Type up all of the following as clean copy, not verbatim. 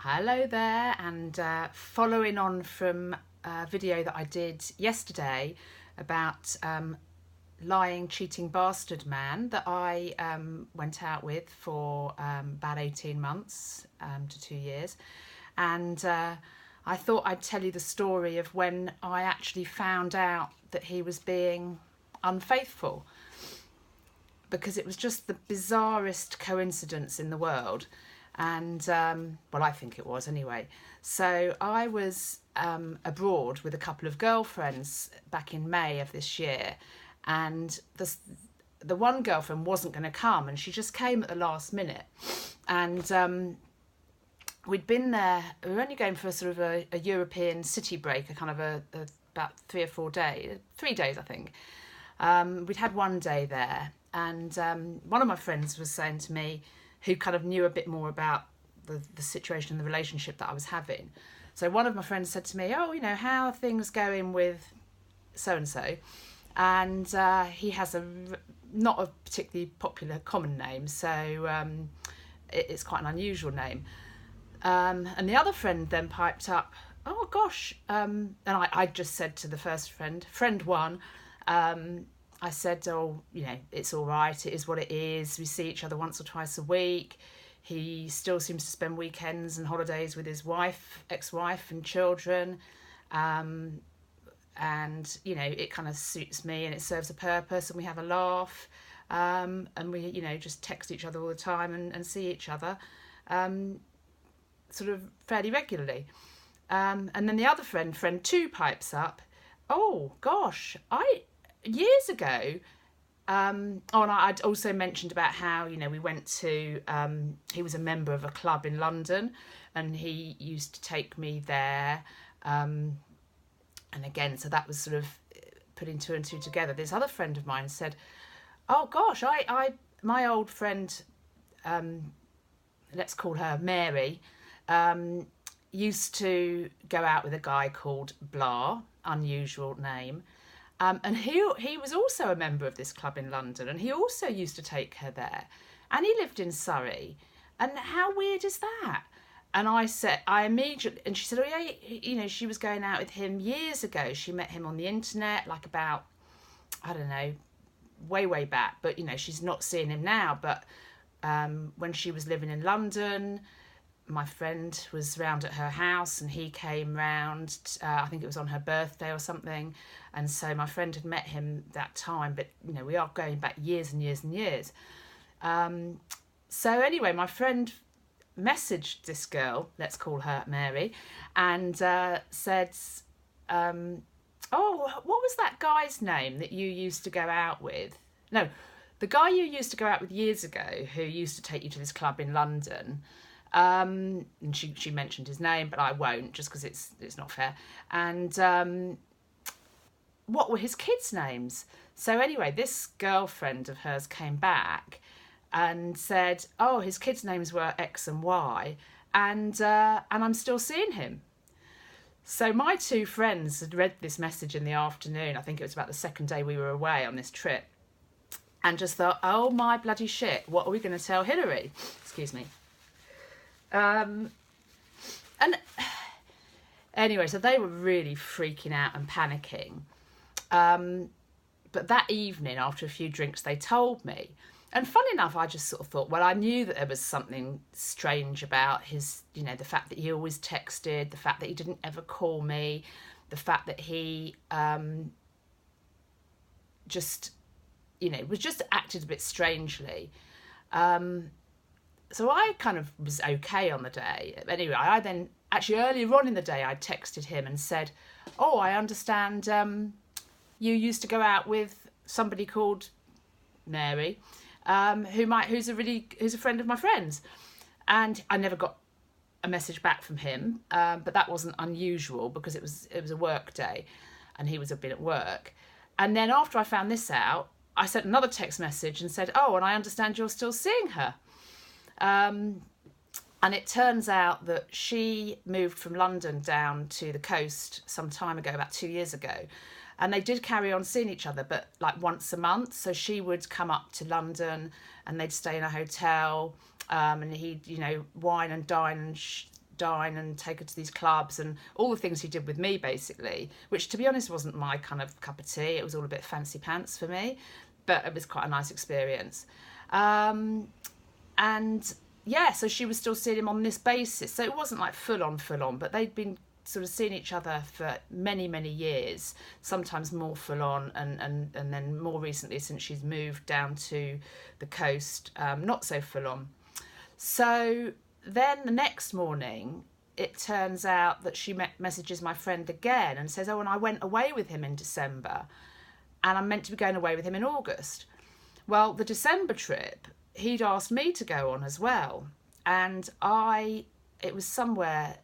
Hello there, and following on from a video that I did yesterday about lying, cheating bastard man that I went out with for about 18 months to 2 years. And I thought I'd tell you the story of when I actually found out that he was being unfaithful, because it was just the bizarrest coincidence in the world. And well, I think it was anyway. So I was abroad with a couple of girlfriends back in May of this year, and the one girlfriend wasn't going to come, and she just came at the last minute. And we'd been there. We were only going for sort of a European city break, a kind of a about 3 or 4 days, 3 days I think. We'd had one day there, and one of my friends was saying to me, who kind of knew a bit more about the situation and the relationship that I was having. So one of my friends said to me, oh, you know, how are things going with so-and-so? And he has not a particularly popular common name, so it's quite an unusual name. And the other friend then piped up, oh gosh, and I just said to the first friend one, I said, oh, you know, it's all right. It is what it is. We see each other once or twice a week. He still seems to spend weekends and holidays with his wife, ex-wife and children. And, you know, it kind of suits me and it serves a purpose, and we have a laugh. And we, you know, just text each other all the time and see each other sort of fairly regularly. And then the other friend two, pipes up, oh, gosh, years ago, and I'd also mentioned about how, you know, we went to, he was a member of a club in London, and he used to take me there, and again, so that was sort of putting two and two together. This other friend of mine said, oh gosh, my old friend, let's call her Mary, used to go out with a guy called Blah, unusual name. And he was also a member of this club in London, and he also used to take her there. And he lived in Surrey. And how weird is that? And I immediately, and she said, oh yeah, you know, she was going out with him years ago. She met him on the internet, like about, I don't know, way back. But, you know, she's not seeing him now. But when she was living in London, my friend was round at her house, and he came round, I think it was on her birthday or something, and so my friend had met him that time, but, you know, we are going back years and years and years. So anyway, my friend messaged this girl, let's call her Mary, and said, oh, what was that guy's name that you used to go out with? No, the guy you used to go out with years ago, who used to take you to this club in London. And she mentioned his name, but I won't, just because it's not fair. And what were his kids' names? So anyway, this girlfriend of hers came back and said, oh, his kids' names were X and Y, and I'm still seeing him. So my two friends had read this message in the afternoon. I think it was about the second day we were away on this trip, and just thought, oh my bloody shit, what are we going to tell Hillary? Excuse me. And anyway, so they were really freaking out and panicking. But that evening, after a few drinks, they told me. And funny enough, I just sort of thought, well, I knew that there was something strange about his, you know, the fact that he always texted, the fact that he didn't ever call me, the fact that he just, you know, was just acted a bit strangely. So I kind of was okay on the day. Anyway, I then, actually earlier on in the day, I texted him and said, oh, I understand you used to go out with somebody called Mary, who's a friend of my friend's. And I never got a message back from him, but that wasn't unusual because it was a work day and he was a bit at work. And then after I found this out, I sent another text message and said, oh, and I understand you're still seeing her. And it turns out that she moved from London down to the coast some time ago, about 2 years ago. And they did carry on seeing each other, but like once a month. So she would come up to London and they'd stay in a hotel, and he'd, you know, wine and dine and dine and take her to these clubs and all the things he did with me, basically, which, to be honest, wasn't my kind of cup of tea. It was all a bit fancy pants for me, but it was quite a nice experience. And yeah, so she was still seeing him on this basis. So it wasn't like full on, but they'd been sort of seeing each other for many years, sometimes more full on, and then more recently, since she's moved down to the coast, not so full on. So then the next morning, it turns out that she messages my friend again and says, oh, and I went away with him in December, and I'm meant to be going away with him in August. Well, the December trip, he'd asked me to go on as well, and it was somewhere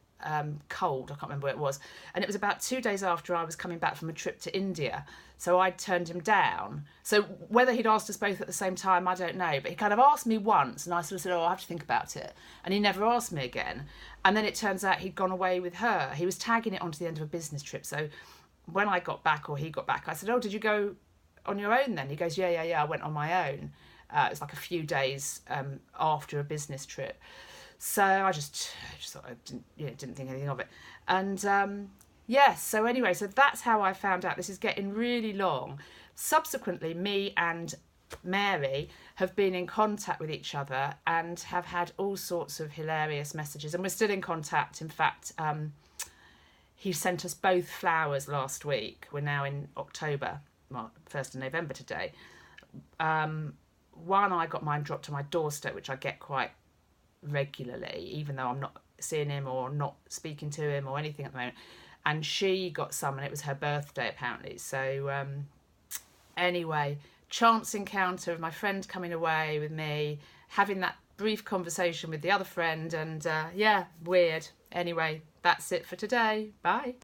cold, I can't remember where it was, and it was about 2 days after I was coming back from a trip to India, so I turned him down. So whether he'd asked us both at the same time, I don't know, but he kind of asked me once, and I sort of said, oh, I have to think about it, and he never asked me again. And then it turns out he'd gone away with her. He was tagging it onto the end of a business trip, so when I got back, or he got back, I said, oh, did you go on your own then? He goes, yeah, I went on my own. It was like a few days after a business trip. So I just thought I didn't think anything of it. And yes, so anyway, so that's how I found out. This is getting really long. Subsequently, me and Mary have been in contact with each other and have had all sorts of hilarious messages. And we're still in contact. In fact, he sent us both flowers last week. We're now in October, well, 1st of November today. One, I got mine dropped to my doorstep, which I get quite regularly, even though I'm not seeing him or not speaking to him or anything at the moment. And she got some, and it was her birthday apparently. So anyway, chance encounter of my friend coming away with me, having that brief conversation with the other friend, and yeah, weird. Anyway, that's it for today. Bye.